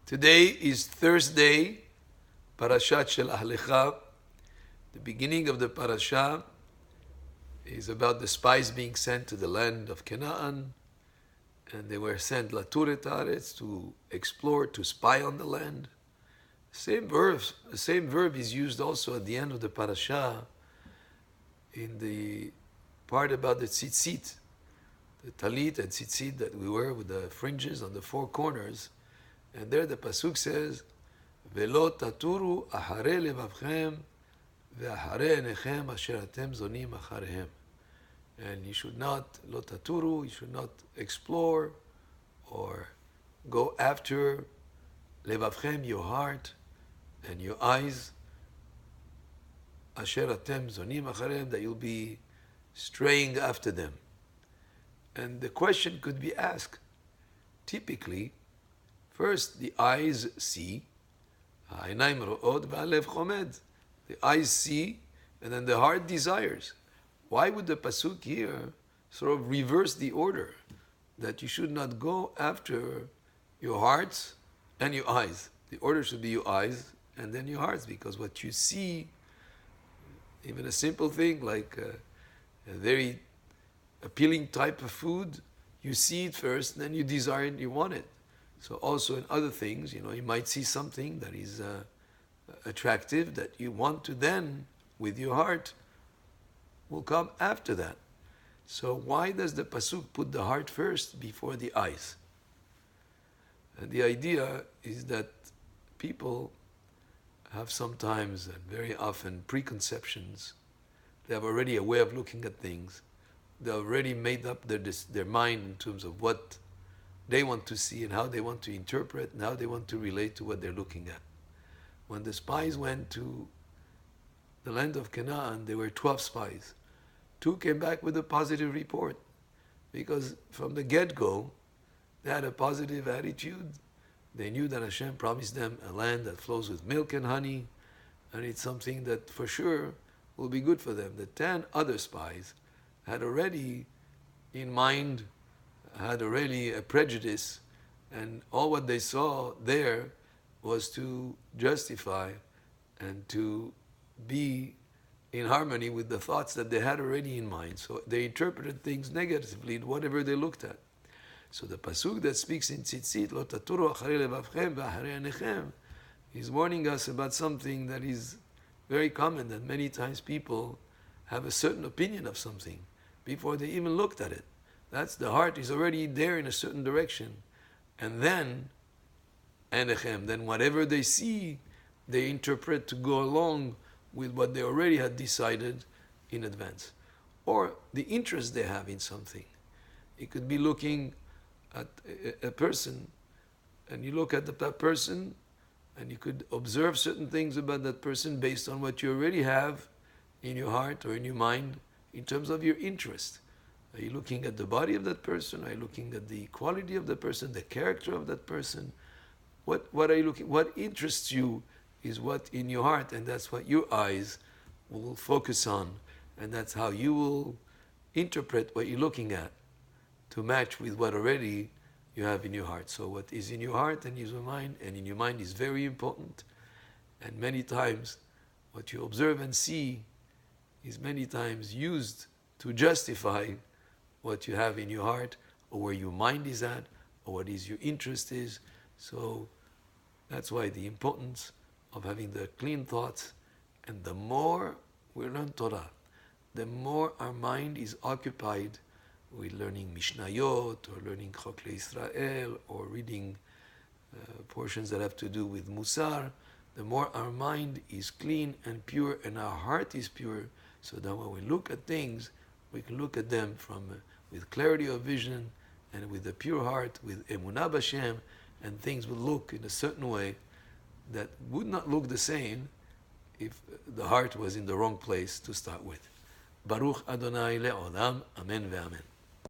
Today is Thursday, Parashat Shelach Lecha. The beginning of the parasha is about the spies being sent to the land of Canaan, and they were sent Latur et Haaretz, to explore, to spy on the land. The same verb is used also at the end of the parasha in the part about the tzitzit, the talit and tzitzit that we wear with the fringes on the four corners. And there the pasuk says, "Velo taturu achare levavchem ve'achare enechem asher atem zonim acharehem." And you should not, lo taturu, you should not explore or go after levavchem, your heart and your eyes, asher atem zonim acharehem, that you'll be straying after them. And the question could be asked, typically, first, the eyes see. The eyes see, and then the heart desires. Why would the pasuk here sort of reverse the order? That you should not go after your hearts and your eyes. The order should be your eyes and then your hearts, because what you see, even a simple thing like a very appealing type of food, you see it first, and then you desire it, you want it. So also in other things, you might see something that is attractive that you want to then, with your heart, will come after that. So why does the pasuk put the heart first before the eyes? And the idea is that people have sometimes and very often preconceptions. They have already a way of looking at things. They already made up their mind in terms of what they want to see and how they want to interpret and how they want to relate to what they're looking at. When the spies went to the land of Canaan, there were 12 spies. 2 came back with a positive report, because from the get-go, they had a positive attitude. They knew that Hashem promised them a land that flows with milk and honey, and it's something that for sure will be good for them. The 10 other spies had already in mind, had already a prejudice, and all what they saw there was to justify and to be in harmony with the thoughts that they had already in mind. So they interpreted things negatively in whatever they looked at. So the pasuk that speaks in tzitzit, lo taturu achare levavchem ve'achare enechem, is warning us about something that is very common, that many times people have a certain opinion of something before they even looked at it. That's the heart is already there in a certain direction. And then, enechem, then whatever they see, they interpret to go along with what they already had decided in advance. Or the interest they have in something. It could be looking at a person, and you look at that person, and you could observe certain things about that person based on what you already have in your heart or in your mind in terms of your interest. Are you looking at the body of that person? Are you looking at the quality of the person, the character of that person? What are you looking? What interests you is what in your heart, and that's what your eyes will focus on, and that's how you will interpret what you're looking at to match with what already you have in your heart. So what is in your heart and in your mind, is very important. And many times what you observe and see is many times used to justify what you have in your heart, or where your mind is at, or what is your interest is. So that's why the importance of having the clean thoughts. And the more we learn Torah, the more our mind is occupied with learning Mishnayot, or learning Chok Israel, or reading portions that have to do with Musar, the more our mind is clean and pure, and our heart is pure, so that when we look at things, we can look at them with clarity of vision, and with a pure heart, with Emunah B'Shem, and things will look in a certain way that would not look the same if the heart was in the wrong place to start with. Baruch Adonai Le'olam, Amen ve'Amen.